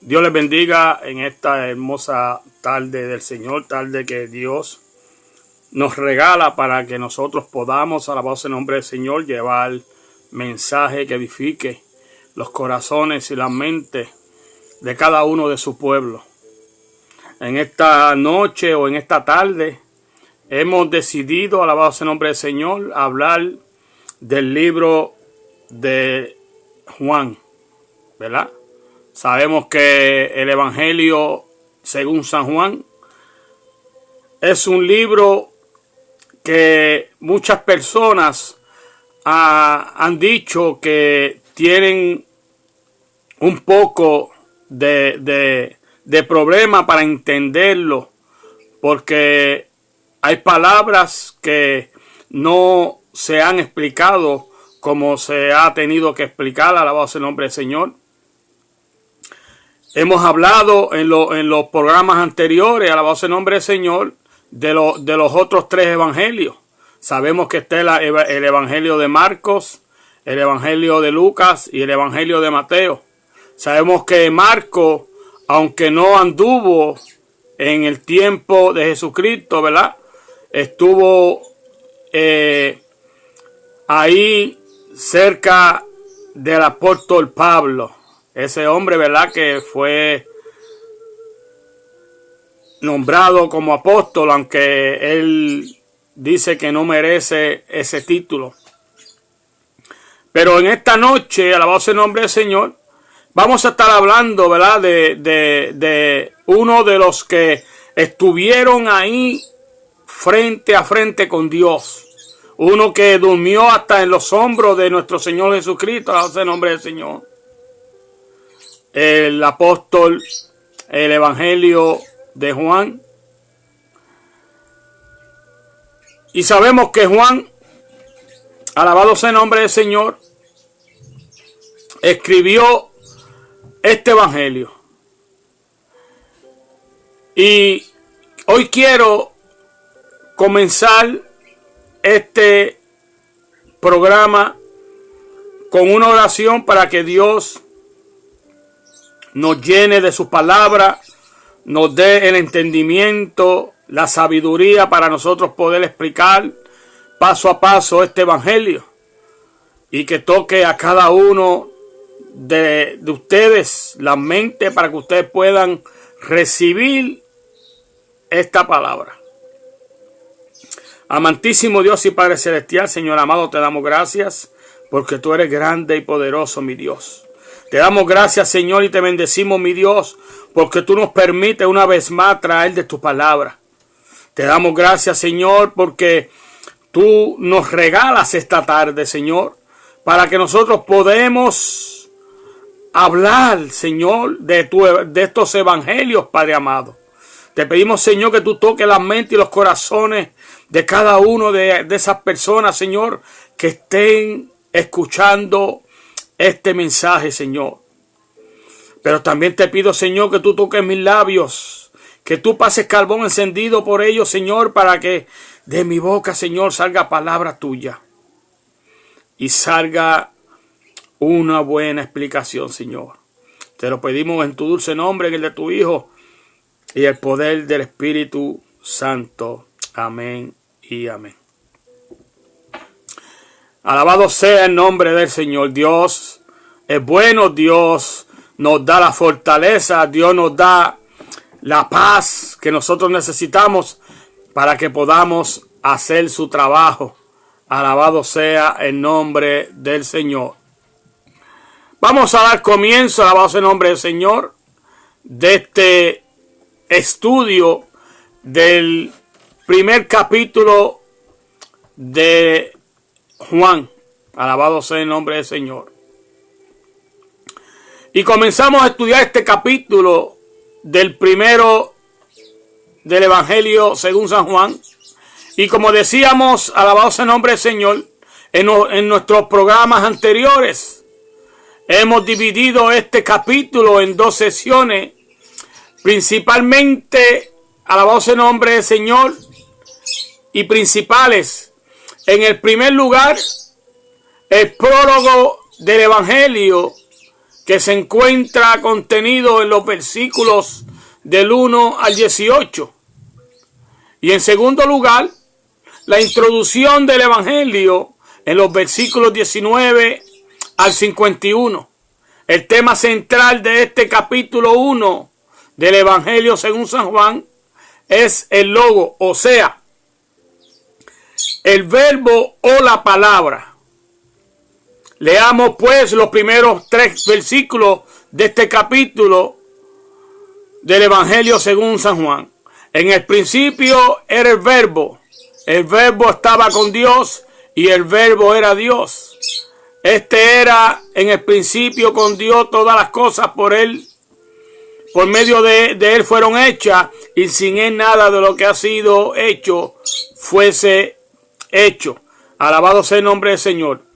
Dios les bendiga en esta hermosa tarde del Señor, tarde que Dios nos regala para que nosotros podamos, alabados en nombre del Señor, llevar mensaje que edifique los corazones y las mentes de cada uno de su pueblo. En esta noche o en esta tarde hemos decidido, alabados en nombre del Señor, hablar del libro de Juan, ¿verdad? Sabemos que el Evangelio según San Juan es un libro que muchas personas han dicho que tienen un poco de problema para entenderlo, porque hay palabras que no se han explicado como se ha tenido que explicar, alabado sea el nombre del Señor. Hemos hablado en los programas anteriores, alabado sea el nombre del Señor, de los otros tres evangelios. Sabemos que está el evangelio de Marcos, el evangelio de Lucas y el evangelio de Mateo. Sabemos que Marcos, aunque no anduvo en el tiempo de Jesucristo, ¿verdad? Estuvo ahí cerca del apóstol Pablo. Ese hombre, ¿verdad?, que fue nombrado como apóstol, aunque él dice que no merece ese título. Pero en esta noche, alabado sea el nombre del Señor, vamos a estar hablando, ¿verdad?, de uno de los que estuvieron ahí frente a frente con Dios. Uno que durmió hasta en los hombros de nuestro Señor Jesucristo, alabado sea el nombre del Señor. El apóstol, el evangelio de Juan. Y sabemos que Juan, alabado sea el nombre del Señor, escribió este evangelio. Y hoy quiero comenzar este programa con una oración para que Dios nos llene de su palabra, nos dé el entendimiento, la sabiduría para nosotros poder explicar paso a paso este evangelio, y que toque a cada uno de ustedes la mente para que ustedes puedan recibir esta palabra. Amantísimo Dios y Padre Celestial, Señor amado, te damos gracias porque tú eres grande y poderoso, mi Dios. Te damos gracias, Señor, y te bendecimos, mi Dios, porque tú nos permites una vez más traer de tu palabra. Te damos gracias, Señor, porque tú nos regalas esta tarde, Señor, para que nosotros podamos hablar, Señor, de estos evangelios, Padre amado. Te pedimos, Señor, que tú toques la mente y los corazones de cada uno de esas personas, Señor, que estén escuchando este mensaje, Señor. Pero también te pido, Señor, que tú toques mis labios, que tú pases carbón encendido por ellos, Señor, para que de mi boca, Señor, salga palabra tuya y salga una buena explicación, Señor. Te lo pedimos en tu dulce nombre, en el de tu Hijo y el poder del Espíritu Santo. Amén y amén. Alabado sea el nombre del Señor. Dios es bueno, Dios nos da la fortaleza, Dios nos da la paz que nosotros necesitamos para que podamos hacer su trabajo. Alabado sea el nombre del Señor. Vamos a dar comienzo, alabado sea el nombre del Señor, de este estudio del primer capítulo de Juan. Alabado sea el nombre del Señor. Y comenzamos a estudiar este capítulo del primero del Evangelio según San Juan. Y como decíamos, alabado sea el nombre del Señor, en nuestros programas anteriores hemos dividido este capítulo en dos sesiones, principalmente, alabado sea el nombre del Señor, y principales. En el primer lugar, el prólogo del Evangelio, que se encuentra contenido en los versículos del 1 al 18. Y en segundo lugar, la introducción del Evangelio en los versículos 19 al 51. El tema central de este capítulo 1 del Evangelio según San Juan es el logo, o sea, el verbo o la palabra. Leamos pues los primeros 3 versículos de este capítulo del Evangelio según San Juan. En el principio era el verbo estaba con Dios y el verbo era Dios. Este era en el principio con Dios, todas las cosas por él, por medio de él fueron hechas, y sin él nada de lo que ha sido hecho fuese hecho. Alabado sea el nombre del Señor.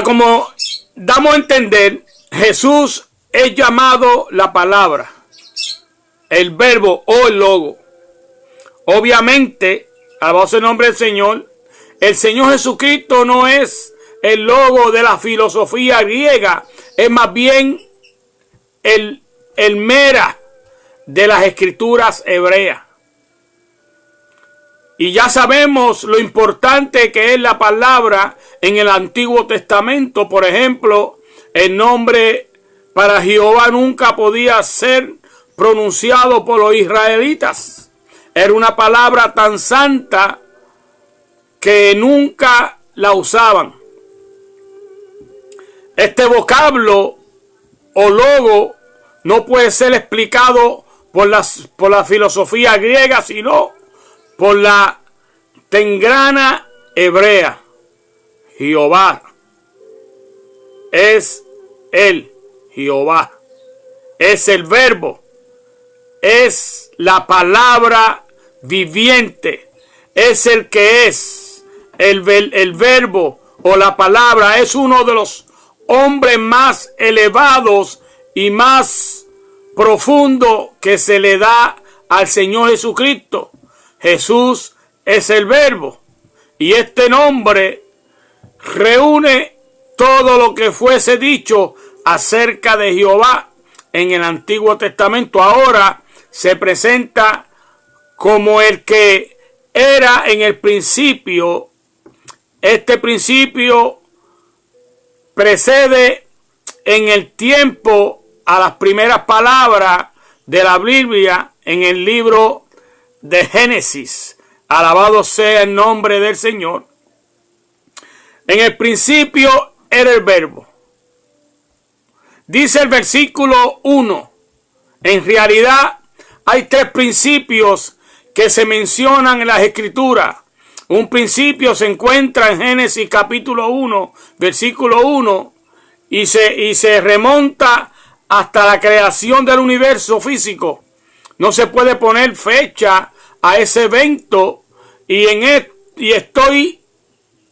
Como damos a entender, Jesús es llamado la palabra, el verbo o el logo. Obviamente, alabado sea el nombre del Señor, el Señor Jesucristo no es el logo de la filosofía griega, es más bien el mera de las escrituras hebreas. Y ya sabemos lo importante que es la palabra en el Antiguo Testamento. Por ejemplo, el nombre para Jehová nunca podía ser pronunciado por los israelitas. Era una palabra tan santa que nunca la usaban. Este vocablo o logo no puede ser explicado por la filosofía griega, sino por la tengrana hebrea. Jehová es el Jehová, es el verbo, es la palabra viviente, es el que es el verbo o la palabra. Es uno de los hombres más elevados y más profundo que se le da al Señor Jesucristo. Jesús es el verbo, y este nombre reúne todo lo que fuese dicho acerca de Jehová en el Antiguo Testamento. Ahora se presenta como el que era en el principio. Este principio precede en el tiempo a las primeras palabras de la Biblia en el libro de Génesis. Alabado sea el nombre del Señor. En el principio era el verbo. Dice el versículo 1. En realidad hay 3 principios que se mencionan en las Escrituras. Un principio se encuentra en Génesis capítulo 1, versículo 1, y se remonta hasta la creación del universo físico. No se puede poner fecha a ese evento, y estoy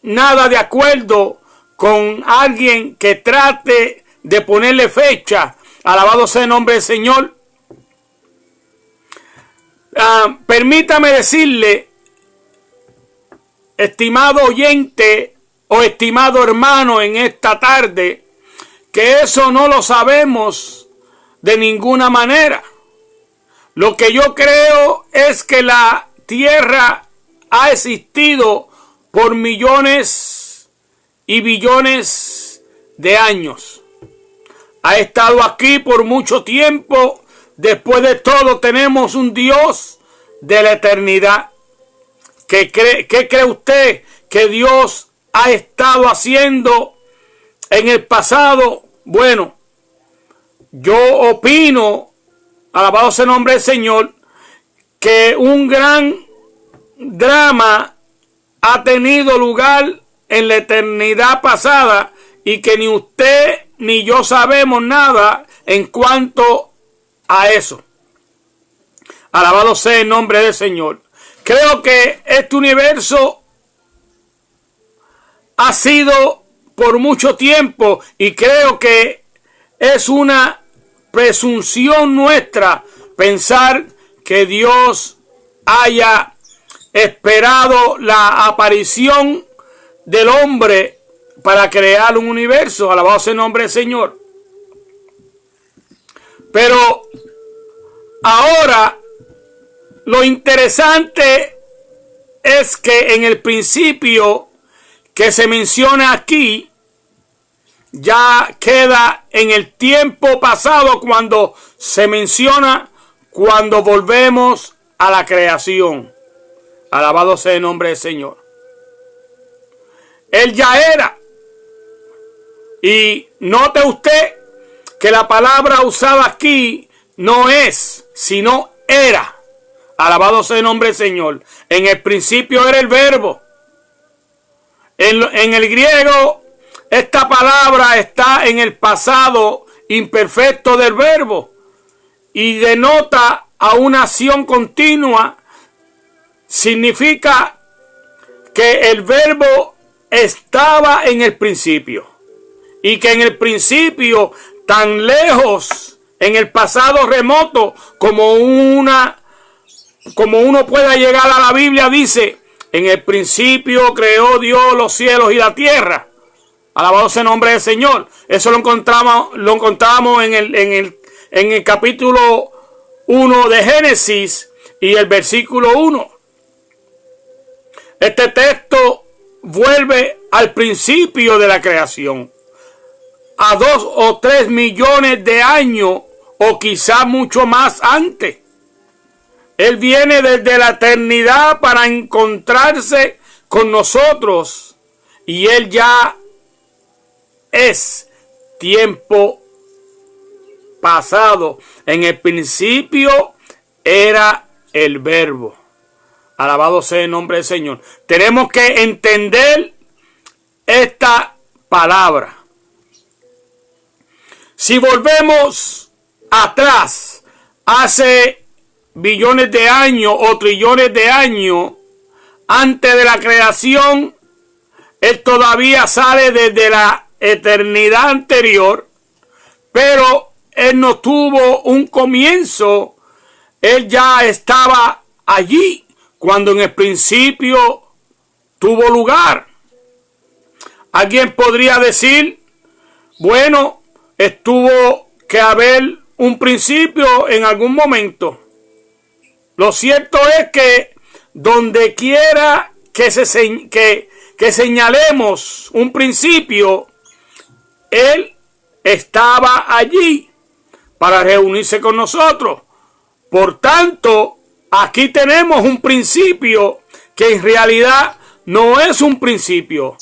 nada de acuerdo con alguien que trate de ponerle fecha. Alabado sea el nombre del Señor. Permítame decirle, estimado oyente o estimado hermano, en esta tarde, que eso no lo sabemos de ninguna manera. Lo que yo creo es que la tierra ha existido por millones y billones de años. Ha estado aquí por mucho tiempo. Después de todo, tenemos un Dios de la eternidad. ¿Qué cree usted que Dios ha estado haciendo en el pasado? Bueno, yo opino, alabado sea el nombre del Señor, que un gran drama ha tenido lugar en la eternidad pasada y que ni usted ni yo sabemos nada en cuanto a eso. Alabado sea el nombre del Señor. Creo que este universo ha sido por mucho tiempo, y creo que es una presunción nuestra pensar que Dios haya esperado la aparición del hombre para crear un universo. Alabado sea el nombre del Señor. Pero ahora lo interesante es que en el principio que se menciona aquí ya queda en el tiempo pasado cuando se menciona cuando volvemos a la creación. Alabado sea el nombre del Señor. Él ya era. Y note usted que la palabra usada aquí no es, sino era. Alabado sea el nombre del Señor. En el principio era el verbo. En el griego, esta palabra está en el pasado imperfecto del verbo y denota a una acción continua. Significa que el verbo estaba en el principio y que en el principio, tan lejos en el pasado remoto como uno pueda llegar a la Biblia, dice: en el principio creó Dios los cielos y la tierra. Alabado sea el nombre del Señor. Eso lo encontramos en el capítulo 1 de Génesis y el versículo 1. Este texto vuelve al principio de la creación, a 2 o 3 millones de años, o quizá mucho más antes. Él viene desde la eternidad para encontrarse con nosotros, y Él ya es tiempo pasado. En el principio era el verbo. Alabado sea el nombre del Señor. Tenemos que entender esta palabra. Si volvemos atrás, hace billones de años o trillones de años, antes de la creación, Él todavía sale desde la eternidad anterior, pero Él no tuvo un comienzo. Él ya estaba allí cuando en el principio tuvo lugar. Alguien podría decir: bueno, tuvo que haber un principio en algún momento. Lo cierto es que donde quiera que señalemos un principio, Él estaba allí para reunirse con nosotros. Por tanto, aquí tenemos un principio que en realidad no es un principio.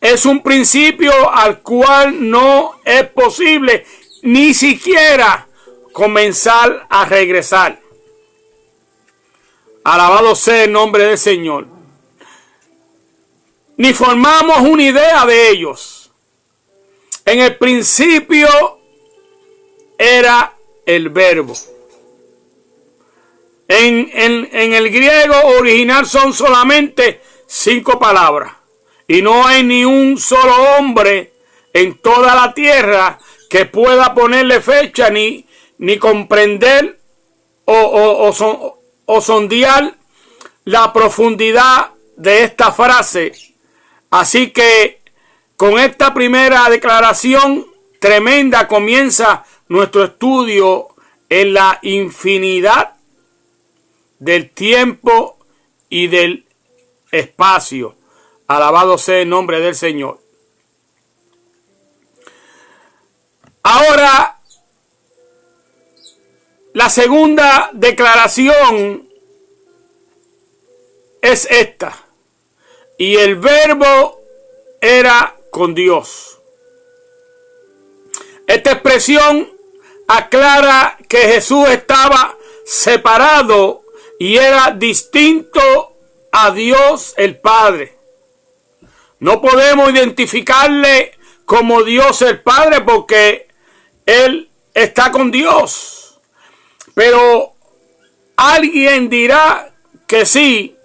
Es un principio al cual no es posible ni siquiera comenzar a regresar. Alabado sea el nombre del Señor. Ni formamos una idea de ellos. En el principio era el verbo. En el griego original son solamente 5 palabras. Y no hay ni un solo hombre en toda la tierra que pueda ponerle fecha ni comprender o sondear la profundidad de esta frase. Así que con esta primera declaración tremenda comienza nuestro estudio en la infinidad del tiempo y del espacio. Alabado sea el nombre del Señor. Ahora, la segunda declaración es esta: y el verbo era con Dios. Esta expresión aclara que Jesús estaba separado y era distinto a Dios el Padre. No podemos identificarle como Dios el Padre porque Él está con Dios. Pero alguien dirá que sí,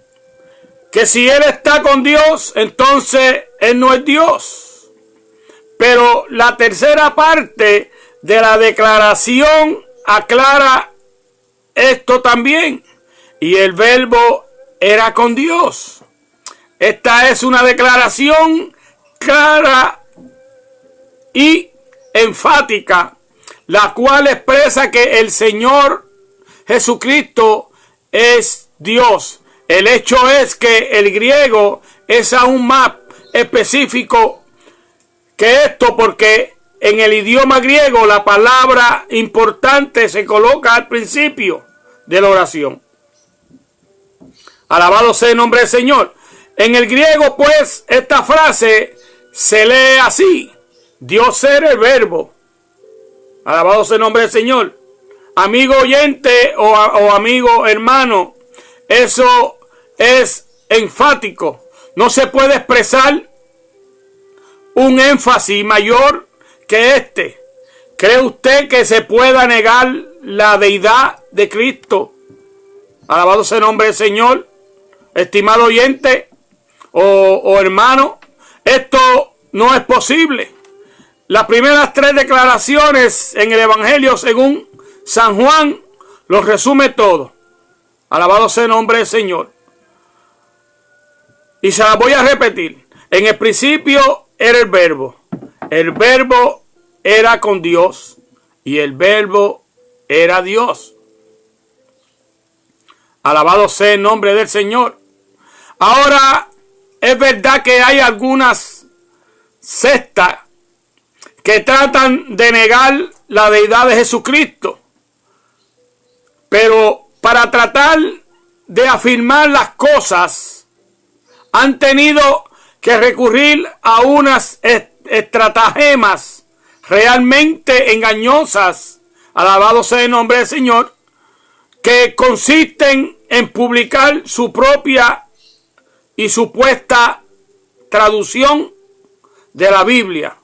que si Él está con Dios, entonces Él no es Dios. Pero la tercera parte de la declaración aclara esto también. Y el verbo era con Dios. Esta es una declaración clara y enfática, la cual expresa que el Señor Jesucristo es Dios. El hecho es que el griego es aún más específico que esto, porque en el idioma griego la palabra importante se coloca al principio de la oración. Alabado sea el nombre del Señor. En el griego, pues, esta frase se lee así: Dios era el verbo. Alabado sea el nombre del Señor. Amigo oyente o amigo hermano, eso es enfático. No se puede expresar un énfasis mayor que este. ¿Cree usted que se pueda negar la deidad de Cristo? Alabado sea el nombre del Señor. Estimado oyente o hermano, esto no es posible. Las primeras 3 declaraciones en el Evangelio según San Juan lo resume todo. Alabado sea el nombre del Señor. Y se las voy a repetir. En el principio era el verbo. El verbo era con Dios y el verbo era Dios. Alabado sea el nombre del Señor. Ahora, es verdad que hay algunas sectas que tratan de negar la deidad de Jesucristo. Pero para tratar de afirmar las cosas, han tenido que recurrir a unas estratagemas realmente engañosas, alabado sea el nombre del Señor, que consisten en publicar su propia y supuesta traducción de la Biblia,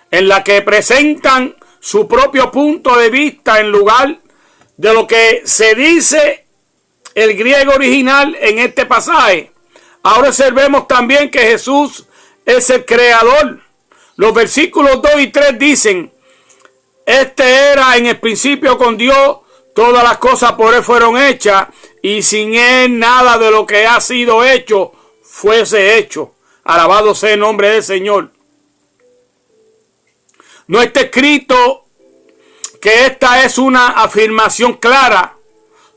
en la que presentan su propio punto de vista en lugar de lo que se dice el griego original en este pasaje. Ahora observemos también que Jesús es el creador. Los versículos 2 y 3 dicen: este era en el principio con Dios, todas las cosas por él fueron hechas, y sin él nada de lo que ha sido hecho fuese hecho. Alabado sea el nombre del Señor. No está escrito que esta es una afirmación clara.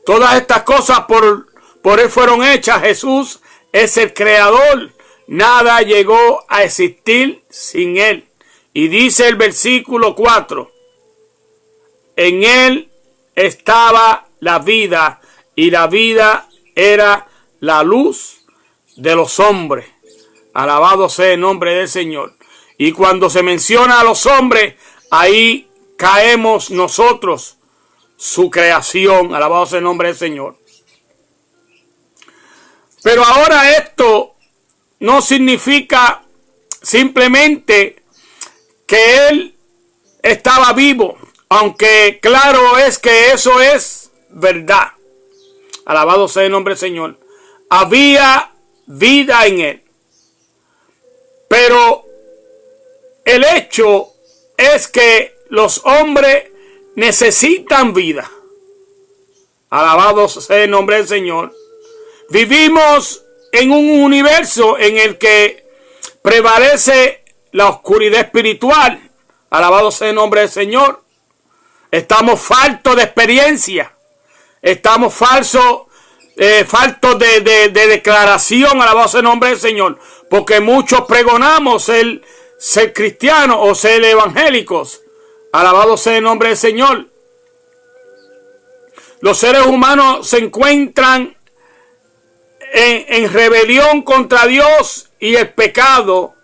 Todas estas cosas por él fueron hechas. Jesús es el creador. Nada llegó a existir sin él. Y dice el versículo 4: en él estaba la vida, y la vida era la luz de los hombres. Alabado sea el nombre del Señor. Y cuando se menciona a los hombres, ahí caemos nosotros, su creación. Alabado sea el nombre del Señor. Pero ahora esto no significa simplemente que él estaba vivo, aunque claro es que eso es verdad. Alabado sea el nombre del Señor. Había vida en él. Pero el hecho es que los hombres necesitan vida. Alabado sea el nombre del Señor. Vivimos en un universo en el que prevalece la oscuridad espiritual. Alabado sea el nombre del Señor. Estamos faltos de experiencia. Estamos faltos de declaración. Alabado sea el nombre del Señor. Porque muchos pregonamos ser cristianos o ser evangélicos. Alabado sea el nombre del Señor. Los seres humanos se encuentran en rebelión contra Dios, y el pecado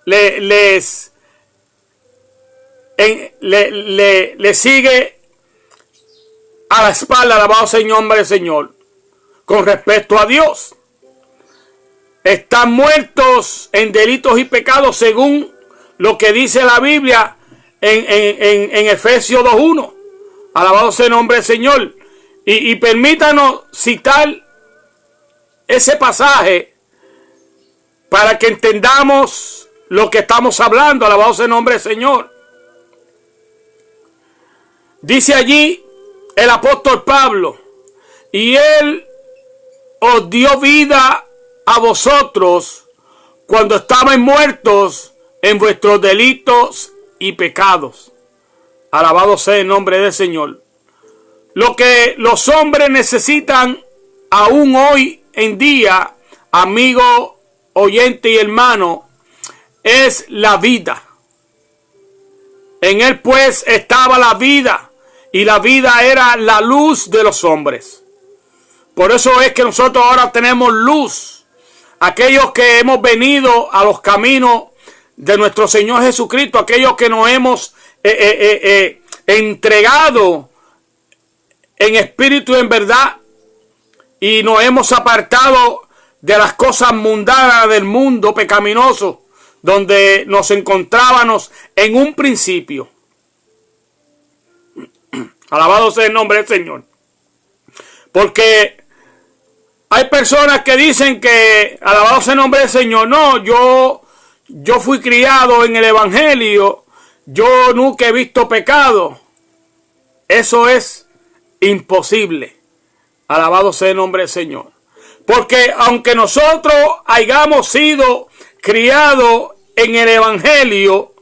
le sigue a la espalda. Alabado sea el nombre del Señor. Con respecto a Dios, están muertos en delitos y pecados, según lo que dice la Biblia en Efesios 2:1. Alabado sea el nombre del Señor. Y permítanos citar ese pasaje para que entendamos lo que estamos hablando. Alabado sea el nombre del Señor. Dice allí el apóstol Pablo: y él os dio vida a vosotros cuando estabais muertos en vuestros delitos y pecados. Alabado sea el nombre del Señor. Lo que los hombres necesitan aún hoy en día, amigo, oyente y hermano, es la vida. En él pues estaba la vida, y la vida era la luz de los hombres. Por eso es que nosotros ahora tenemos luz. Aquellos que hemos venido a los caminos de nuestro Señor Jesucristo, aquellos que nos hemos entregado en espíritu y en verdad, y nos hemos apartado de las cosas mundanas del mundo pecaminoso, donde nos encontrábamos en un principio. Alabado sea el nombre del Señor. Porque hay personas que dicen que, alabado sea el nombre del Señor, no, yo fui criado en el Evangelio, yo nunca he visto pecado. Eso es imposible. Alabado sea el nombre del Señor. Porque aunque nosotros hayamos sido criados en el Evangelio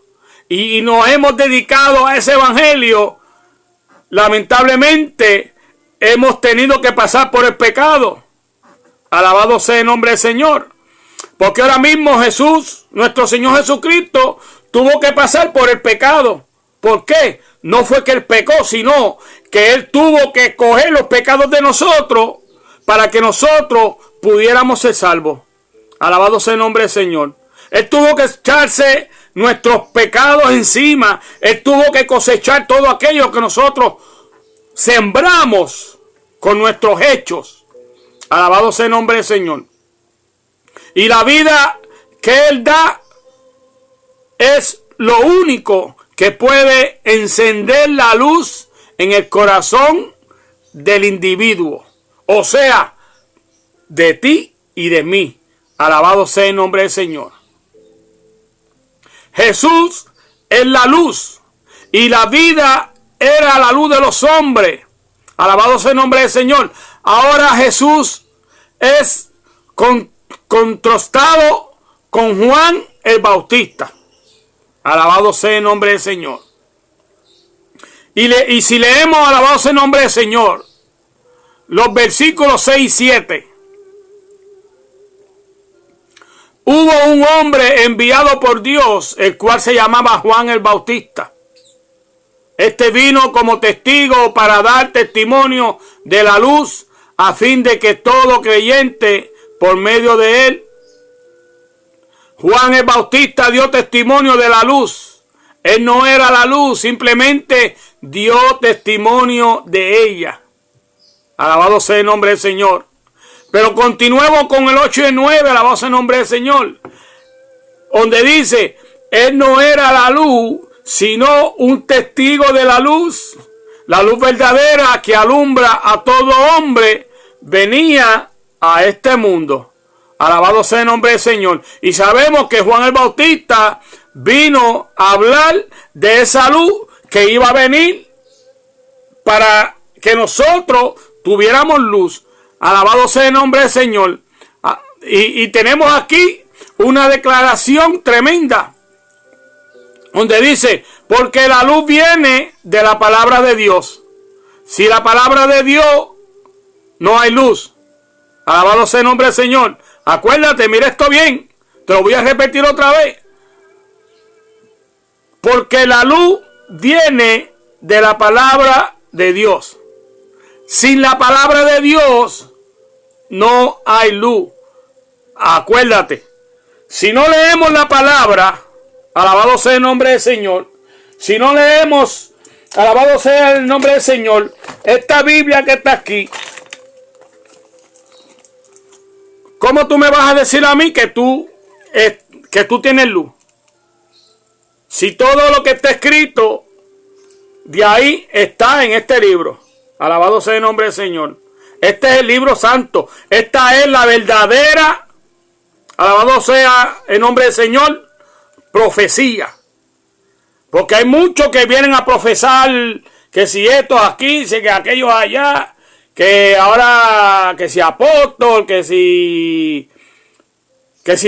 y nos hemos dedicado a ese Evangelio, lamentablemente hemos tenido que pasar por el pecado. Alabado sea el nombre del Señor. Porque ahora mismo Jesús, nuestro Señor Jesucristo, tuvo que pasar por el pecado. ¿Por qué? No fue que Él pecó, sino que Él tuvo que coger los pecados de nosotros para que nosotros pudiéramos ser salvos. Alabado sea el nombre del Señor. Él tuvo que echarse nuestros pecados encima. Él tuvo que cosechar todo aquello que nosotros sembramos con nuestros hechos. Alabado sea el nombre del Señor. Y la vida que Él da es lo único que puede encender la luz en el corazón del individuo. O sea, de ti y de mí. Alabado sea el nombre del Señor. Jesús es la luz y la vida era la luz de los hombres. Alabado sea el nombre del Señor. Ahora Jesús es contrastado con Juan el Bautista. Alabado sea el nombre del Señor. Y si leemos, alabado sea el nombre del Señor, los versículos 6 y 7. Hubo un hombre enviado por Dios, el cual se llamaba Juan el Bautista. Este vino como testigo para dar testimonio de la luz, a fin de que todo creyente por medio de él. Juan el Bautista dio testimonio de la luz. Él no era la luz, simplemente dio testimonio de ella. Alabado sea el nombre del Señor. Pero continuemos con el 8 y el 9, alabado sea el nombre del Señor. Donde dice, él no era la luz, sino un testigo de la luz verdadera que alumbra a todo hombre, venía a este mundo. Alabado sea el nombre del Señor. Y sabemos que Juan el Bautista vino a hablar de esa luz que iba a venir para que nosotros tuviéramos luz. Alabado sea el nombre del Señor. Y tenemos aquí una declaración tremenda, donde dice, porque la luz viene de la palabra de Dios. Si la palabra de Dios, no hay luz. Alabado sea el nombre del Señor. Acuérdate, mira esto bien. Te lo voy a repetir otra vez. Porque la luz viene de la palabra de Dios. Sin la palabra de Dios no hay luz. Acuérdate. Si no leemos la palabra, alabado sea el nombre del Señor. Si no leemos, alabado sea el nombre del Señor, esta Biblia que está aquí, ¿cómo tú me vas a decir a mí que tú tienes luz? Si todo lo que está escrito de ahí está en este libro. Alabado sea el nombre del Señor. Este es el libro santo. Esta es la verdadera, alabado sea el nombre del Señor, profecía. Porque hay muchos que vienen a profesar que si esto aquí, que aquello allá, que ahora, que si apóstol, que si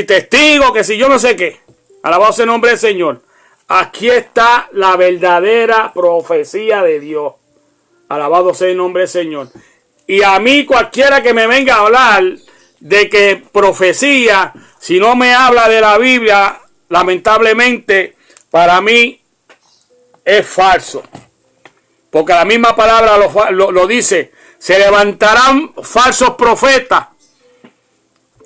testigo, que si yo no sé qué. Alabado sea el nombre del Señor. Aquí está la verdadera profecía de Dios. Alabado sea el nombre del Señor. Y a mí cualquiera que me venga a hablar de que profecía, si no me habla de la Biblia, lamentablemente para mí es falso. Porque la misma palabra lo dice. Se levantarán falsos profetas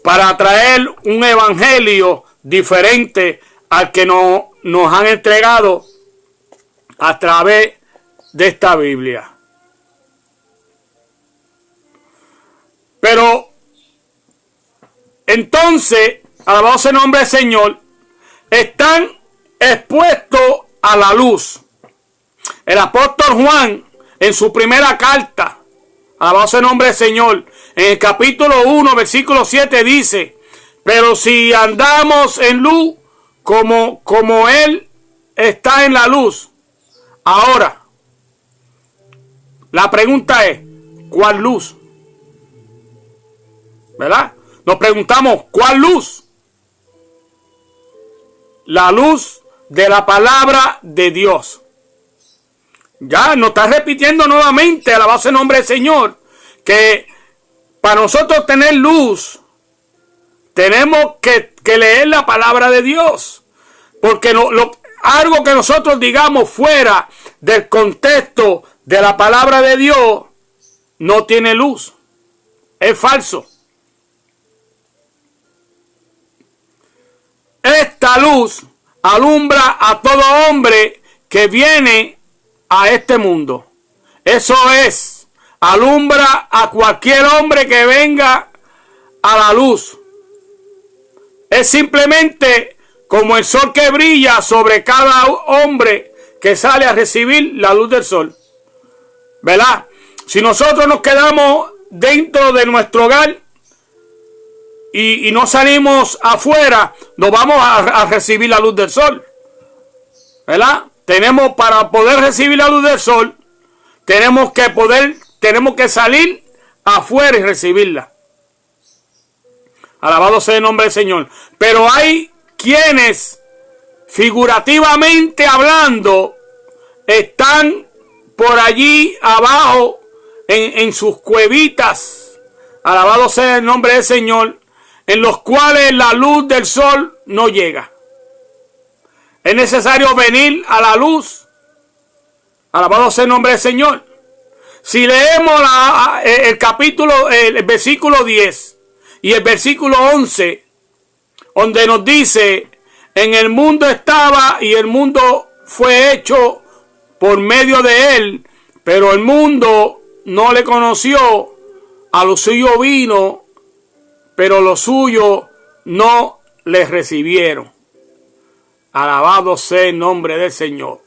para traer un evangelio diferente al que nos han entregado a través de esta Biblia. Pero entonces, alabado sea el nombre del Señor, están expuestos a la luz. El apóstol Juan, en su primera carta, alabado sea el nombre del Señor, en el capítulo 1, versículo 7 dice: pero si andamos en luz, como Él está en la luz. Ahora, la pregunta es, ¿cuál luz? ¿Verdad? Nos preguntamos, ¿cuál luz? La luz de la palabra de Dios. Ya nos está repitiendo nuevamente, alabado sea el nombre del Señor, que para nosotros tener luz, tenemos que leer la palabra de Dios. Porque algo que nosotros digamos fuera del contexto de la palabra de Dios, no tiene luz. Es falso. Esta luz alumbra a todo hombre que viene a este mundo. Eso es, alumbra a cualquier hombre que venga a la luz. Es simplemente como el sol que brilla sobre cada hombre que sale a recibir la luz del sol. ¿Verdad? Si nosotros nos quedamos dentro de nuestro hogar y no salimos afuera, nos vamos a recibir la luz del sol. ¿Verdad? Para poder recibir la luz del sol, tenemos que salir afuera y recibirla. Alabado sea el nombre del Señor. Pero hay quienes, figurativamente hablando, están por allí abajo en sus cuevitas. Alabado sea el nombre del Señor, en los cuales la luz del sol no llega. Es necesario venir a la luz. Alabado sea el nombre del Señor. Si leemos el versículo 10 y el versículo 11, donde nos dice: en el mundo estaba y el mundo fue hecho por medio de él, pero el mundo no le conoció. A lo suyo vino, pero los suyos no le recibieron. Alabado sea el nombre del Señor.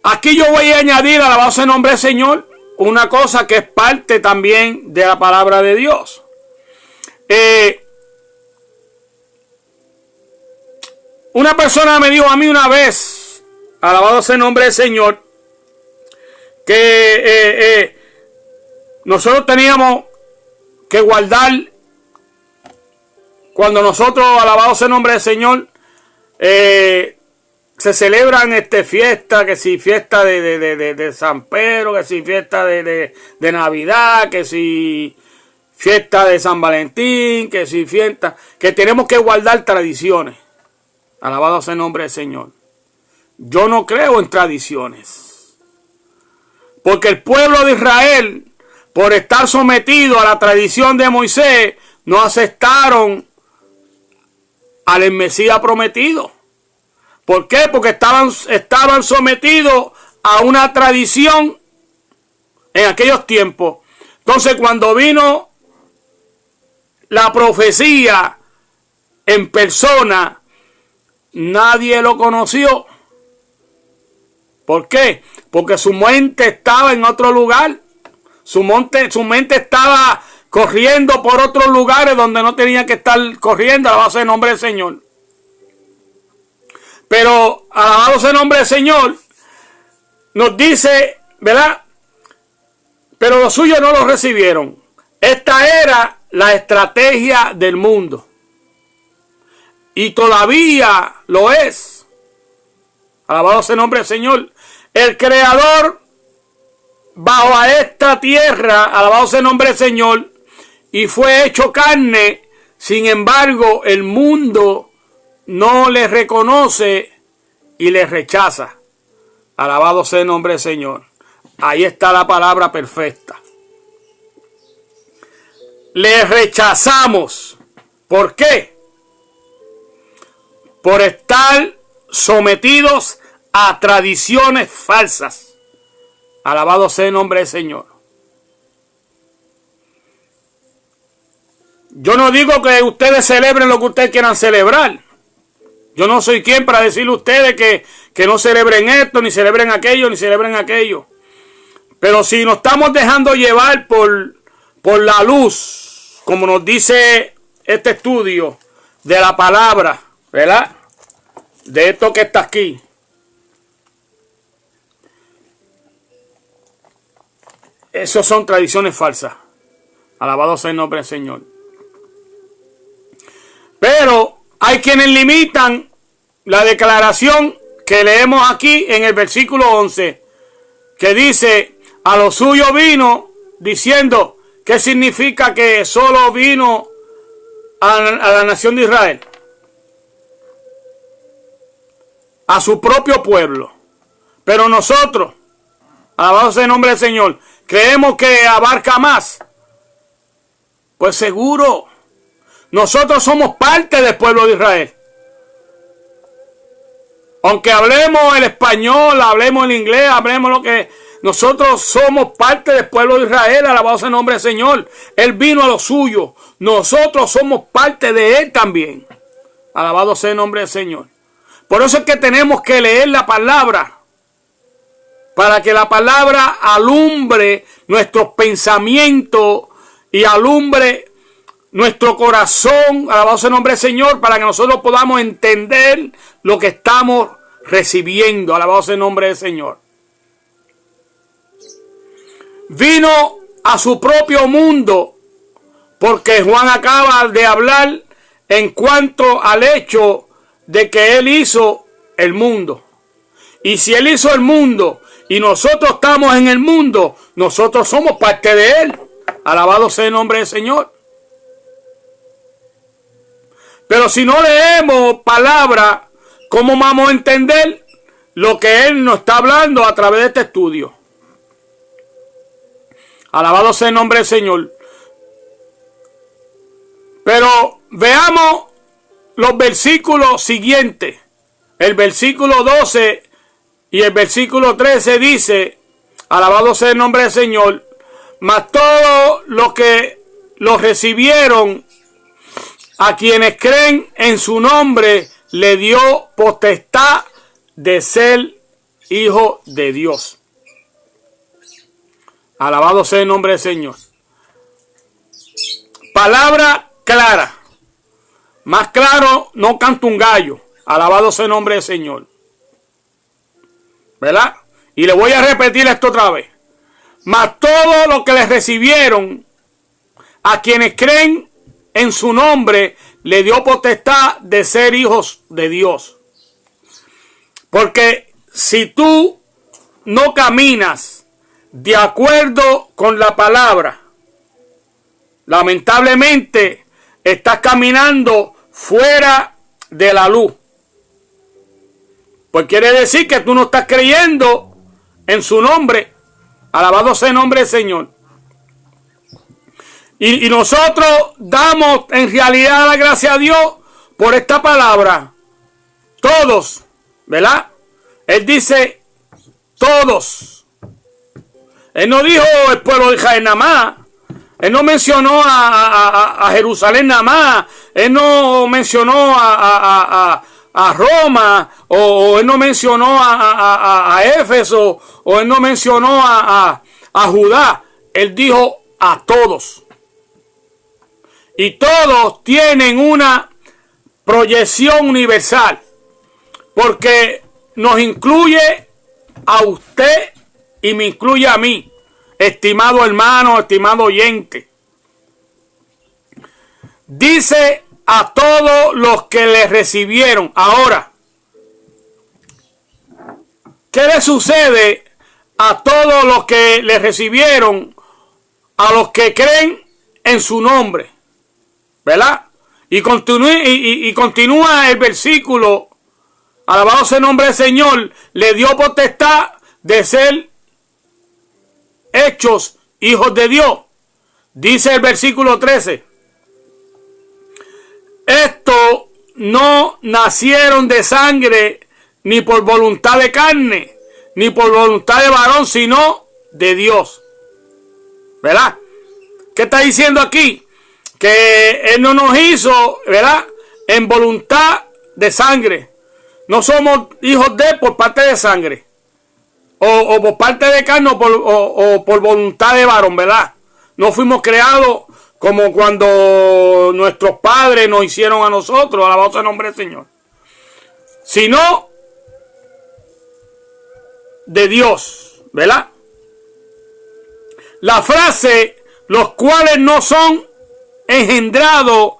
Aquí yo voy a añadir, alabado sea el nombre del Señor, una cosa que es parte también de la palabra de Dios. Una persona me dijo a mí una vez, alabado sea el nombre del Señor, que nosotros teníamos que guardar, cuando nosotros, alabado sea el nombre del Señor, se celebran fiestas, que si fiesta de San Pedro, que si fiesta de Navidad, que si fiesta de San Valentín, que si fiesta, que tenemos que guardar tradiciones. Alabado sea el nombre del Señor. Yo no creo en tradiciones, porque el pueblo de Israel, por estar sometido a la tradición de Moisés, no aceptaron al Mesías prometido. ¿Por qué? Porque estaban sometidos a una tradición en aquellos tiempos. Entonces, cuando vino la profecía en persona, nadie lo conoció. ¿Por qué? Porque su mente estaba en otro lugar. Su mente estaba corriendo por otros lugares donde no tenía que estar corriendo, alabado sea el nombre del Señor. Pero, alabado sea el nombre del Señor, nos dice, ¿verdad? Pero los suyos no lo recibieron. Esta era la estrategia del mundo. y todavía lo es. Alabado sea el nombre del Señor. El Creador bajo a esta tierra, alabado sea el nombre del Señor, y fue hecho carne. Sin embargo, el mundo no le reconoce y le rechaza. Alabado sea el nombre del Señor. Ahí está la palabra perfecta. Le rechazamos. ¿Por qué? Por estar sometidos a tradiciones falsas. Alabado sea el nombre del Señor. Yo no digo que ustedes celebren lo que ustedes quieran celebrar. Yo no soy quien para decirle a ustedes que no celebren esto, ni celebren aquello, ni celebren aquello. Pero si nos estamos dejando llevar por la luz, como nos dice este estudio de la palabra, ¿verdad? De esto que está aquí. Esas son tradiciones falsas. Alabado sea el nombre del Señor. Pero hay quienes limitan la declaración que leemos aquí en el versículo 11, que dice, a lo suyo vino, diciendo, ¿qué significa que solo vino a la nación de Israel? A su propio pueblo. Pero nosotros, alabado sea el nombre del Señor, creemos que abarca más. Pues seguro, nosotros somos parte del pueblo de Israel. Aunque hablemos el español, hablemos el inglés, hablemos lo que... Nosotros somos parte del pueblo de Israel, alabado sea el nombre del Señor. Él vino a lo suyo. Nosotros somos parte de Él también. Alabado sea el nombre del Señor. Por eso es que tenemos que leer la palabra. Para que la palabra alumbre nuestros pensamientos y alumbre nuestro corazón, alabado sea el nombre del Señor, para que nosotros podamos entender lo que estamos recibiendo, alabado sea el nombre del Señor. Vino a su propio mundo, porque Juan acaba de hablar en cuanto al hecho de que Él hizo el mundo. Y si Él hizo el mundo y nosotros estamos en el mundo, nosotros somos parte de Él. Alabado sea el nombre del Señor. Pero si no leemos palabra, ¿cómo vamos a entender lo que Él nos está hablando a través de este estudio? Alabado sea el nombre del Señor. Pero veamos los versículos siguientes. El versículo 12 y el versículo 13 dice, alabado sea el nombre del Señor, mas todos los que lo recibieron, a quienes creen en su nombre, le dio potestad de ser hijo de Dios. Alabado sea el nombre del Señor. Palabra clara. Más claro no canta un gallo. Alabado sea el nombre del Señor. ¿Verdad? Y le voy a repetir esto otra vez. Mas todos los que le recibieron, a quienes creen en su nombre, le dio potestad de ser hijos de Dios. Porque si tú no caminas de acuerdo con la palabra, lamentablemente estás caminando fuera de la luz. Pues quiere decir que tú no estás creyendo en su nombre. Alabado sea el nombre del Señor. Y nosotros damos en realidad la gracia a Dios por esta palabra. Todos, ¿verdad? Él dice todos. Él no dijo el pueblo de Israel nada más. Él no mencionó a Jerusalén nada más. Él no mencionó a Roma. O él no mencionó a Éfeso. O él no mencionó a Judá. Él dijo a todos. Y todos tienen una proyección universal. Porque nos incluye a usted y me incluye a mí. Estimado hermano, estimado oyente. Dice a todos los que le recibieron. Ahora, ¿qué le sucede a todos los que le recibieron? A los que creen en su nombre, ¿verdad? Y continúa el versículo. Alabado sea el nombre del Señor. Le dio potestad de ser hechos hijos de Dios. Dice el versículo 13. Estos no nacieron de sangre, ni por voluntad de carne, ni por voluntad de varón, sino de Dios. ¿Verdad? ¿Qué está diciendo aquí? Que Él no nos hizo, ¿verdad?, en voluntad de sangre. No somos hijos de por parte de sangre. O por parte de carne o por voluntad de varón, ¿verdad? No fuimos creados como cuando nuestros padres nos hicieron a nosotros, alabado sea el nombre del Señor. Sino de Dios, ¿verdad? La frase, los cuales no son engendrados,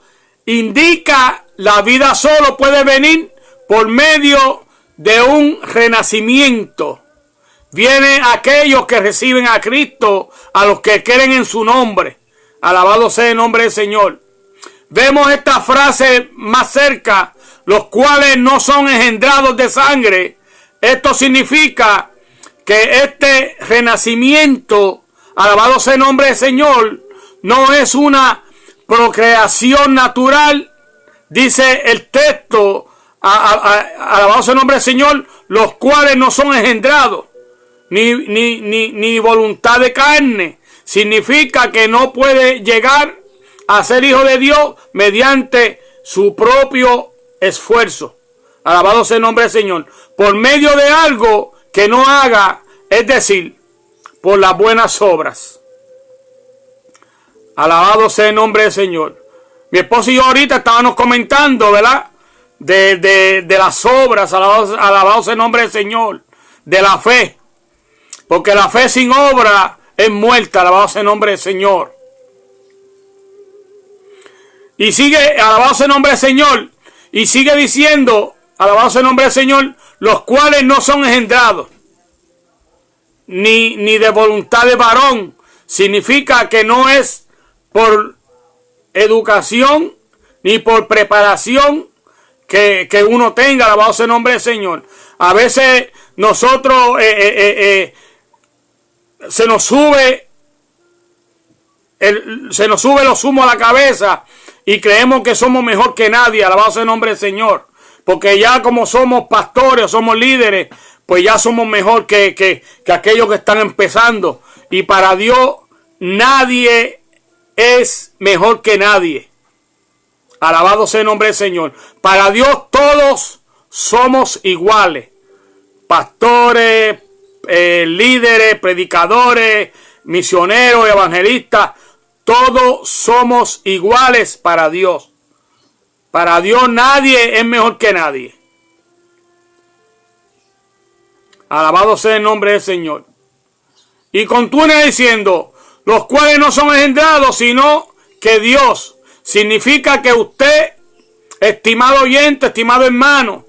indica la vida solo puede venir por medio de un renacimiento. Vienen aquellos que reciben a Cristo, a los que creen en su nombre. Alabado sea el nombre del Señor. Vemos esta frase más cerca, los cuales no son engendrados de sangre. Esto significa que este renacimiento, alabado sea el nombre del Señor, no es una procreación natural. Dice el texto, alabado sea el nombre del Señor, los cuales no son engendrados, ni voluntad de carne. Significa que no puede llegar a ser hijo de Dios mediante su propio esfuerzo. Alabado sea el nombre del Señor. Por medio de algo que no haga, es decir, por las buenas obras. Alabado sea el nombre del Señor. Mi esposo y yo ahorita estábamos comentando, ¿verdad?, de las obras. Alabado sea el nombre del Señor. De la fe. Porque la fe sin obra es muerta. Alabado sea el nombre del Señor. Y sigue, alabado sea el nombre del Señor. Y sigue diciendo, alabado sea el nombre del Señor, los cuales no son engendrados, ni de voluntad de varón. Significa que no es por educación, ni por preparación que uno tenga, alabado sea el nombre del Señor. A veces nosotros se nos sube los humos a la cabeza y creemos que somos mejor que nadie, alabado sea el nombre del Señor. Porque ya como somos pastores, somos líderes, pues ya somos mejor que aquellos que están empezando. Y para Dios nadie es mejor que nadie. Alabado sea el nombre del Señor. Para Dios todos somos iguales. Pastores, líderes, predicadores, misioneros, evangelistas. Todos somos iguales para Dios. Para Dios nadie es mejor que nadie. Alabado sea el nombre del Señor. Y continúa diciendo, los cuales no son engendrados, sino que Dios. Significa que usted, estimado oyente, estimado hermano,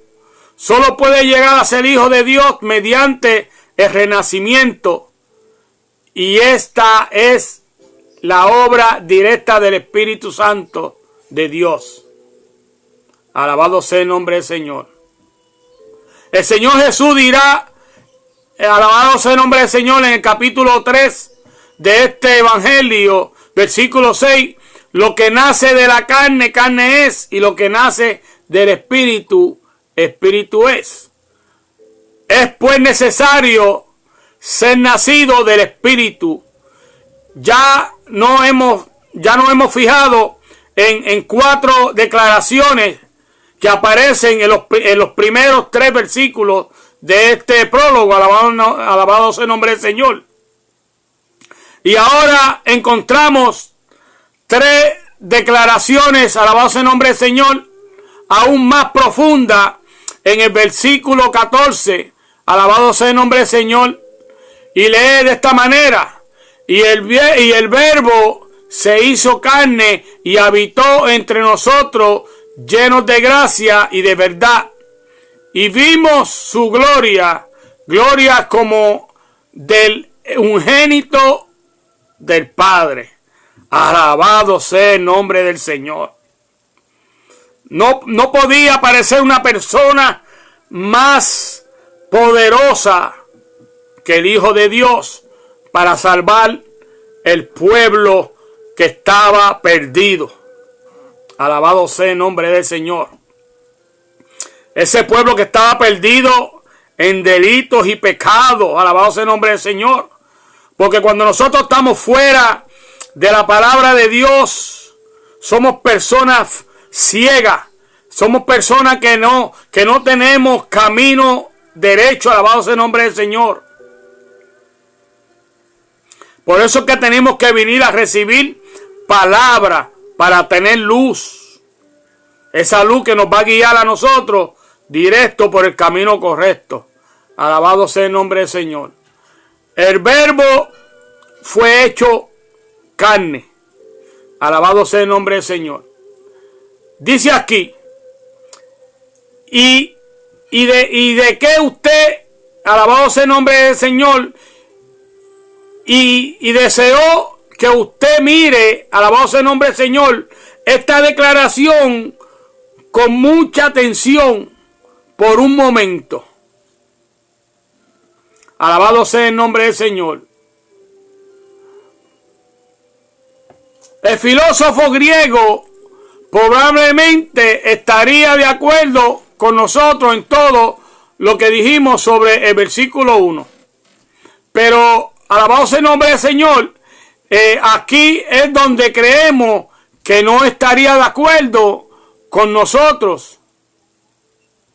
solo puede llegar a ser hijo de Dios mediante el renacimiento. Y esta es la obra directa del Espíritu Santo de Dios. Alabado sea el nombre del Señor. El Señor Jesús dirá, alabado sea el nombre del Señor, en el capítulo 3 de este evangelio, versículo 6, lo que nace de la carne, carne es, y lo que nace del Espíritu, Espíritu es. Es pues necesario ser nacido del Espíritu. Ya no hemos fijado en 4 declaraciones que aparecen en los primeros 3 versículos de este prólogo, alabado sea el nombre del Señor. Y ahora encontramos 3 declaraciones, alabado sea el nombre del Señor, aún más profunda en el versículo 14, alabado sea el nombre del Señor, y lee de esta manera, y el verbo se hizo carne y habitó entre nosotros, llenos de gracia y de verdad. Y vimos su gloria, gloria como del unigénito del Padre. Alabado sea el nombre del Señor. No podía aparecer una persona más poderosa que el Hijo de Dios para salvar el pueblo que estaba perdido. Alabado sea el nombre del Señor. Ese pueblo que estaba perdido en delitos y pecados. Alabado sea el nombre del Señor. Porque cuando nosotros estamos fuera de la palabra de Dios, somos personas ciegas. Somos personas que no tenemos camino derecho. Alabado sea el nombre del Señor. Por eso es que tenemos que venir a recibir palabra para tener luz. Esa luz que nos va a guiar a nosotros directo por el camino correcto. Alabado sea el nombre del Señor. El verbo fue hecho carne. Alabado sea el nombre del Señor. Dice aquí. Y de que usted, alabado sea el nombre del Señor, y deseó que usted mire, alabado sea el nombre del Señor, esta declaración con mucha atención por un momento. Alabado sea el nombre del Señor. El filósofo griego probablemente estaría de acuerdo con nosotros en todo lo que dijimos sobre el versículo 1. Pero, alabado sea el nombre del Señor, aquí es donde creemos que no estaría de acuerdo con nosotros.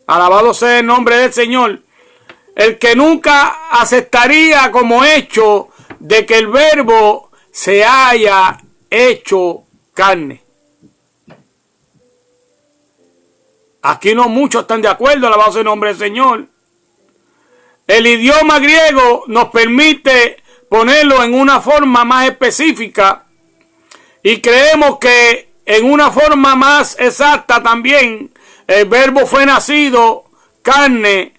Alabado sea el nombre del Señor. El que nunca aceptaría como hecho de que el verbo se haya hecho carne. Aquí no muchos están de acuerdo, alabado sea el nombre del Señor. El idioma griego nos permite ponerlo en una forma más específica y creemos que en una forma más exacta también el verbo fue nacido, carne,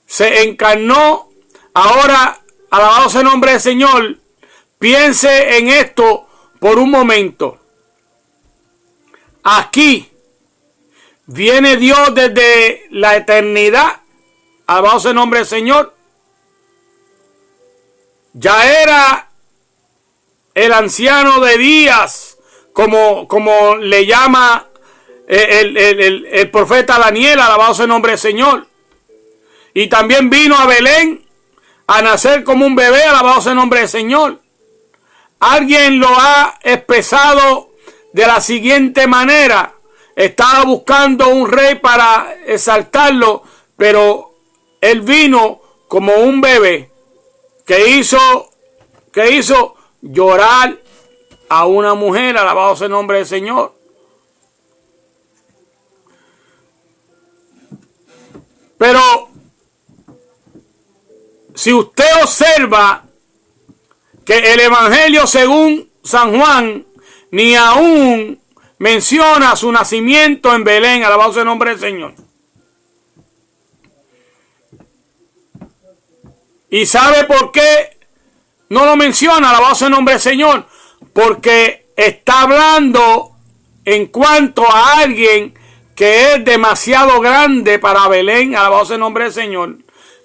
se encarnó. Ahora, alabado sea el nombre del Señor, piense en esto por un momento. Aquí viene Dios desde la eternidad. Alabado sea el nombre del Señor. Ya era el anciano de días, como le llama el profeta Daniel. Alabado sea el nombre del Señor. Y también vino a Belén a nacer como un bebé. Alabado sea el nombre del Señor. Alguien lo ha expresado de la siguiente manera. Estaba buscando un rey para exaltarlo, pero él vino como un bebé que hizo llorar a una mujer. Alabado sea el nombre del Señor. Pero si usted observa que el Evangelio según San Juan ni aún menciona su nacimiento en Belén, alabado sea el nombre del Señor. ¿Y sabe por qué no lo menciona, alabado sea el nombre del Señor? Porque está hablando en cuanto a alguien que es demasiado grande para Belén, alabado sea el nombre del Señor.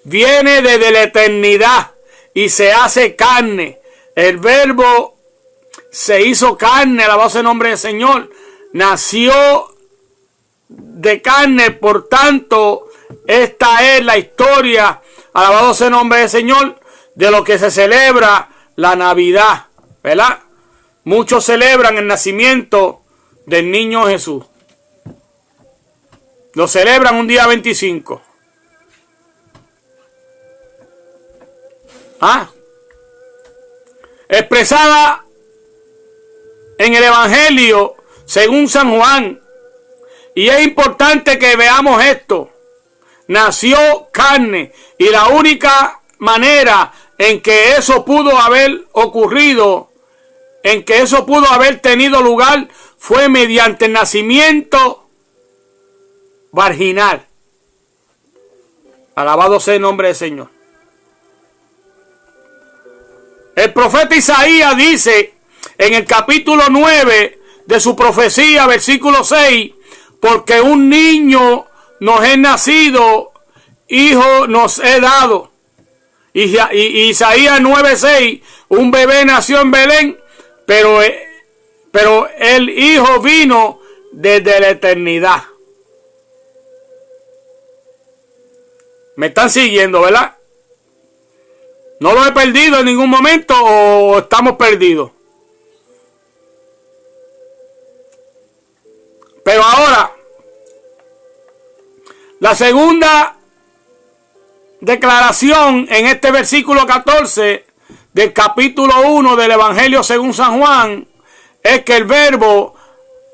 Viene desde la eternidad y se hace carne. El verbo se hizo carne, alabado sea el nombre del Señor. Nació de carne, por tanto, esta es la historia, alabado sea el nombre del Señor, de lo que se celebra la Navidad, ¿verdad? Muchos celebran el nacimiento del niño Jesús. Lo celebran un día 25. Expresada en el Evangelio según San Juan. Y es importante que veamos esto. Nació carne. Y la única manera en que eso pudo haber ocurrido en que eso pudo haber tenido lugar fue mediante el nacimiento virginal. Alabado sea el nombre del Señor. El profeta Isaías dice en el capítulo 9 de su profecía, versículo 6, porque un niño nos es nacido, hijo nos es dado. Y Isaías 9:6, un bebé nació en Belén, pero el hijo vino desde la eternidad. ¿Me están siguiendo, verdad? ¿No lo he perdido en ningún momento o estamos perdidos? Pero ahora, la segunda declaración en este versículo 14 del capítulo 1 del Evangelio según San Juan es que el Verbo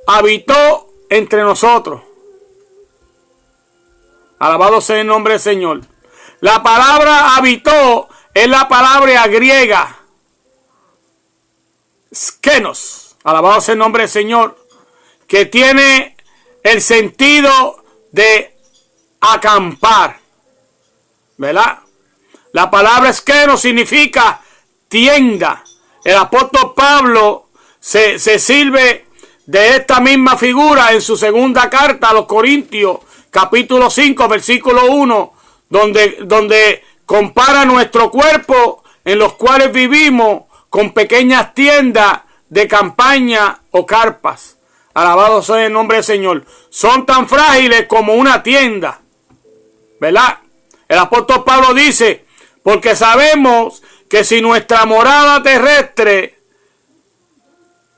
habitó entre nosotros. Alabado sea el nombre del Señor. La palabra habitó es la palabra griega skenos. Alabado sea el nombre del Señor, que tiene el sentido de acampar, ¿verdad? La palabra skenos significa tienda. El apóstol Pablo se sirve de esta misma figura en su segunda carta a los Corintios, capítulo 5, versículo 1, donde compara nuestro cuerpo en los cuales vivimos con pequeñas tiendas de campaña o carpas. Alabado sea el nombre del Señor. Son tan frágiles como una tienda, ¿verdad? El apóstol Pablo dice, porque sabemos que si nuestra morada terrestre,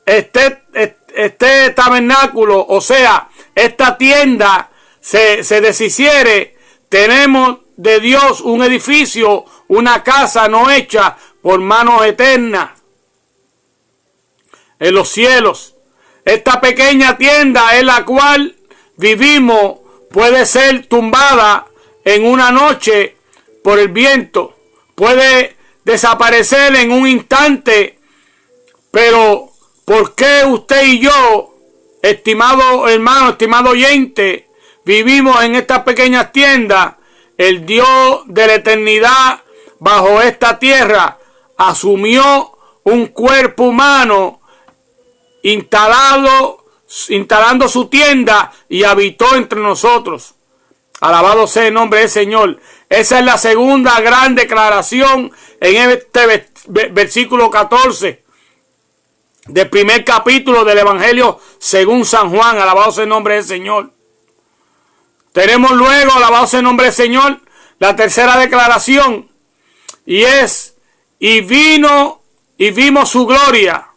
este tabernáculo, o sea, esta tienda, se deshiciere, tenemos de Dios un edificio, una casa no hecha por manos eternas en los cielos. Esta pequeña tienda en la cual vivimos puede ser tumbada en una noche por el viento, puede desaparecer en un instante, pero ¿por qué usted y yo, estimado hermano, estimado oyente, vivimos en estas pequeñas tiendas? El Dios de la eternidad bajo esta tierra asumió un cuerpo humano instalando su tienda y habitó entre nosotros. Alabado sea el nombre del Señor. Esa es la segunda gran declaración en este versículo 14 del primer capítulo del Evangelio según San Juan. Alabado sea el nombre del Señor. Tenemos luego, alabado sea el nombre del Señor, la tercera declaración, y es, y vimos su gloria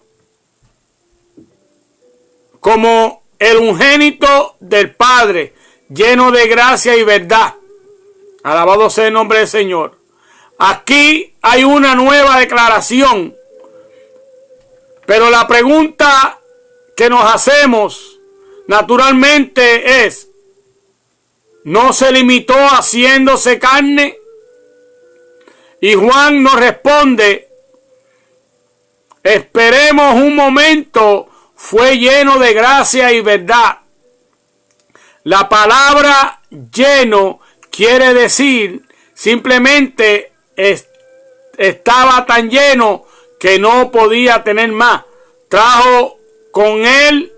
como el unigénito del Padre, lleno de gracia y verdad. Alabado sea el nombre del Señor. Aquí hay una nueva declaración, pero la pregunta que nos hacemos naturalmente es, ¿no se limitó haciéndose carne? Y Juan nos responde, esperemos un momento, fue lleno de gracia y verdad. La palabra lleno quiere decir simplemente estaba tan lleno que no podía tener más. Trajo con él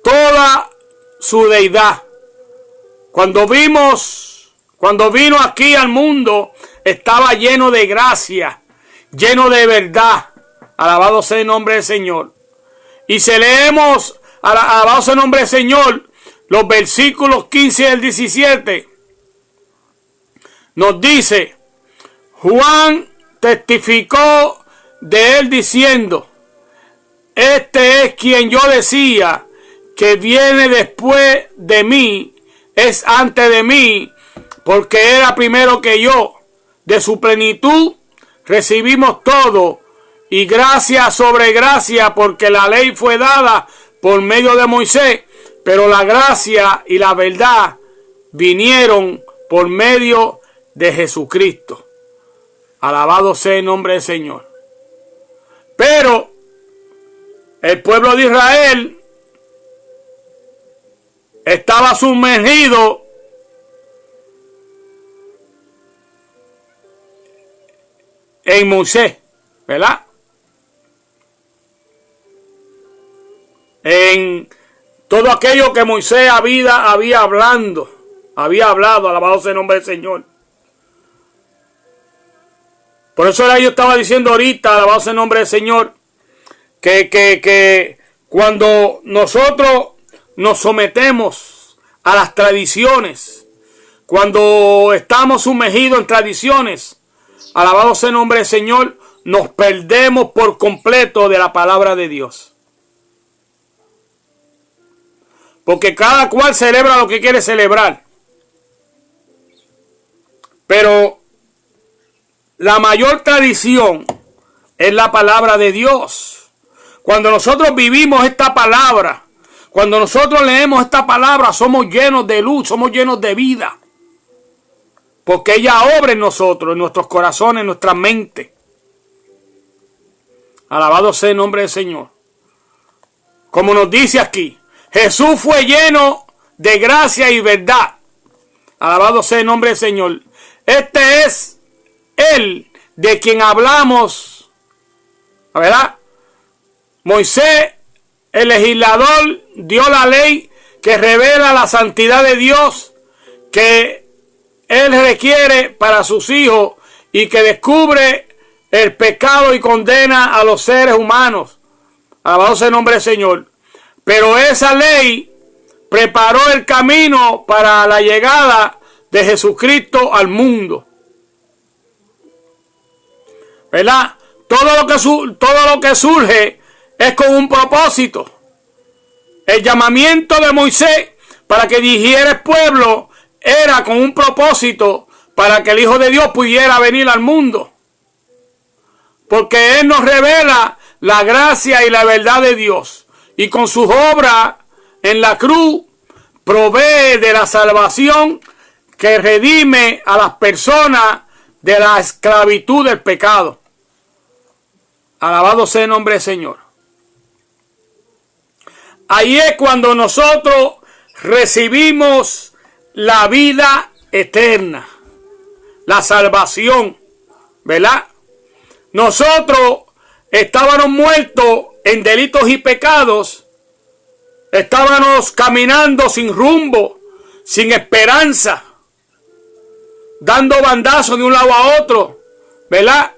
toda su deidad. Cuando vino aquí al mundo, estaba lleno de gracia, lleno de verdad. Alabado sea el nombre del Señor. Y si leemos, alabado sea el nombre del Señor, los versículos 15 al 17, nos dice, Juan testificó de él diciendo, este es quien yo decía que viene después de mí, es antes de mí, porque era primero que yo. De su plenitud recibimos todo, y gracia sobre gracia, porque la ley fue dada por medio de Moisés, pero la gracia y la verdad vinieron por medio de el pueblo de Israel estaba sumergido en Moisés, ¿verdad? En todo aquello que Moisés había hablado, alabado sea el nombre del Señor. Por eso yo estaba diciendo ahorita, alabado sea el nombre del Señor, que cuando nosotros nos sometemos a las tradiciones, cuando estamos sumergidos en tradiciones, alabado sea el nombre del Señor, nos perdemos por completo de la palabra de Dios. Porque cada cual celebra lo que quiere celebrar. Pero la mayor tradición es la palabra de Dios. Cuando nosotros vivimos esta palabra, cuando nosotros leemos esta palabra, somos llenos de luz, somos llenos de vida. Porque ella obra en nosotros, en nuestros corazones, en nuestra mente. Alabado sea el nombre del Señor. Como nos dice aquí, Jesús fue lleno de gracia y verdad. Alabado sea el nombre del Señor. Este es Él de quien hablamos, ¿verdad? Moisés, el legislador, dio la ley que revela la santidad de Dios que Él requiere para sus hijos y que descubre el pecado y condena a los seres humanos. Alabado sea el nombre del Señor. Pero esa ley preparó el camino para la llegada de Jesucristo al mundo. ¿Verdad? Todo lo que surge es con un propósito. El llamamiento de Moisés para que dirigiera el pueblo era con un propósito para que el Hijo de Dios pudiera venir al mundo. Porque Él nos revela la gracia y la verdad de Dios. Y con sus obras en la cruz provee de la salvación que redime a las personas de la esclavitud del pecado. Alabado sea el nombre del Señor. Ahí es cuando nosotros recibimos la vida eterna, la salvación, ¿verdad? Nosotros estábamos muertos en delitos y pecados, estábamos caminando sin rumbo, sin esperanza, dando bandazos de un lado a otro, ¿verdad?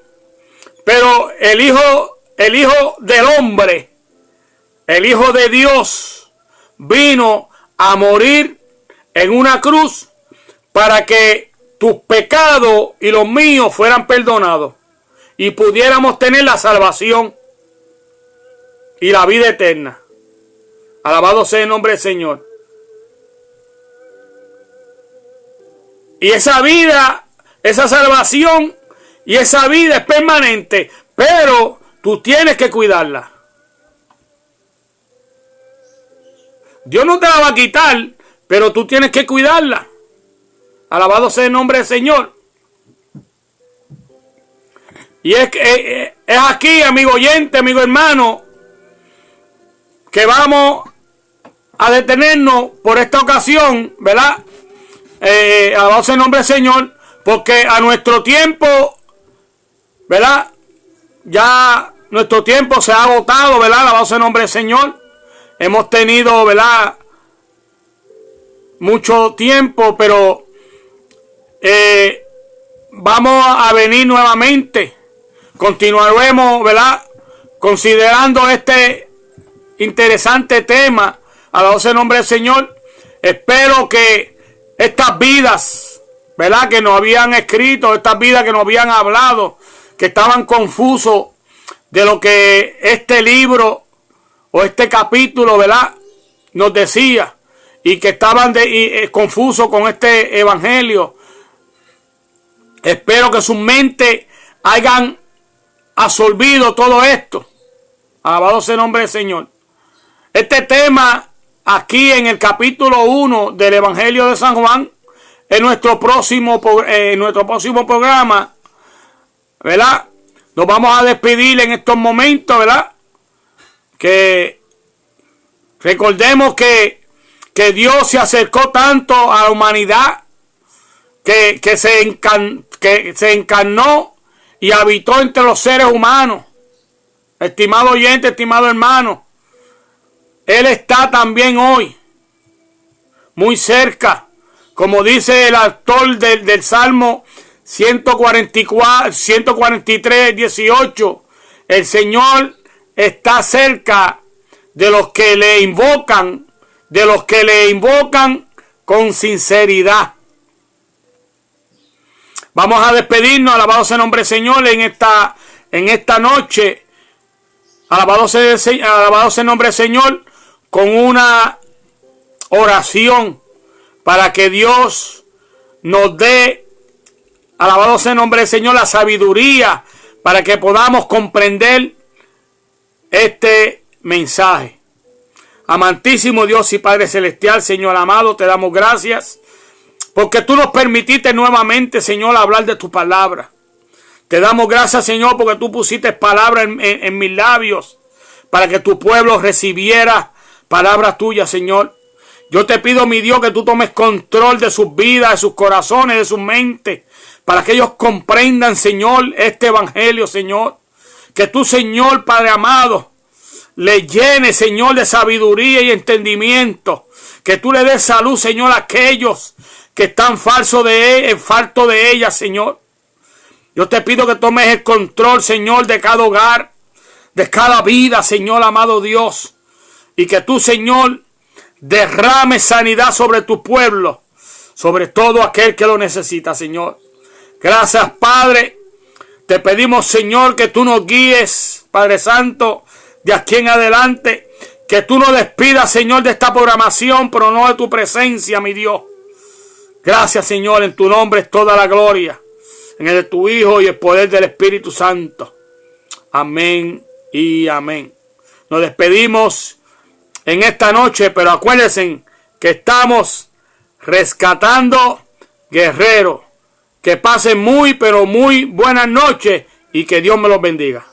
Pero el Hijo del Hombre, el Hijo de Dios, vino a morir en una cruz para que tus pecados y los míos fueran perdonados y pudiéramos tener la salvación y la vida eterna. Alabado sea el nombre del Señor. Y esa vida, esa salvación y esa vida es permanente, pero tú tienes que cuidarla. Dios no te la va a quitar, pero tú tienes que cuidarla. Alabado sea el nombre del Señor. Y es aquí, amigo oyente, amigo hermano, que vamos a detenernos por esta ocasión, ¿verdad? Alabado sea el nombre del Señor, porque a nuestro tiempo, ¿verdad? Ya nuestro tiempo se ha agotado, ¿verdad? Alabado sea el nombre del Señor. Hemos tenido, ¿verdad?, mucho tiempo, pero vamos a venir nuevamente. Continuaremos, ¿verdad?, considerando este interesante tema. Alabado sea el nombre del Señor. Espero que estas vidas, ¿verdad?, que nos habían escrito, estas vidas que nos habían hablado, que estaban confusos de lo que este libro o este capítulo, ¿verdad?, nos decía, y que estaban confusos con este evangelio. Espero que sus mentes hayan absorbido todo esto. Alabado sea el nombre del Señor. Este tema aquí en el capítulo 1 del Evangelio de San Juan es nuestro próximo programa, ¿verdad? Nos vamos a despedir en estos momentos, ¿verdad? que recordemos que Dios se acercó tanto a la humanidad que se encarnó y habitó entre los seres humanos. Estimado oyente, estimado hermano, Él está también hoy muy cerca, como dice el autor del Salmo 143, 18. El Señor está cerca de los que le invocan, con sinceridad. Vamos a despedirnos, alabado sea el nombre del Señor, en esta noche. Alabado sea el nombre del Señor, con una oración para que Dios nos dé, alabado sea el nombre del Señor, la sabiduría para que podamos comprender este mensaje. Amantísimo Dios y Padre Celestial, Señor amado, te damos gracias porque tú nos permitiste nuevamente, Señor, hablar de tu palabra. Te damos gracias, Señor, porque tú pusiste palabras en mis labios para que tu pueblo recibiera palabras tuyas, Señor. Yo te pido, mi Dios, que tú tomes control de sus vidas, de sus corazones, de sus mentes, para que ellos comprendan, Señor, este evangelio, Señor. Que tú, Señor, Padre amado, le llenes, Señor, de sabiduría y entendimiento. Que tú le des salud, Señor, a aquellos que están faltos de ella, Señor. Yo te pido que tomes el control, Señor, de cada hogar, de cada vida, Señor, amado Dios. Y que tú, Señor, derrames sanidad sobre tu pueblo, sobre todo aquel que lo necesita, Señor. Gracias, Padre. Te pedimos, Señor, que tú nos guíes, Padre Santo, de aquí en adelante. Que tú nos despidas, Señor, de esta programación, pero no de tu presencia, mi Dios. Gracias, Señor, en tu nombre es toda la gloria. En el de tu Hijo y el poder del Espíritu Santo. Amén y amén. Nos despedimos en esta noche, pero acuérdense que estamos rescatando guerreros. Que pasen muy, pero muy buenas noches y que Dios me los bendiga.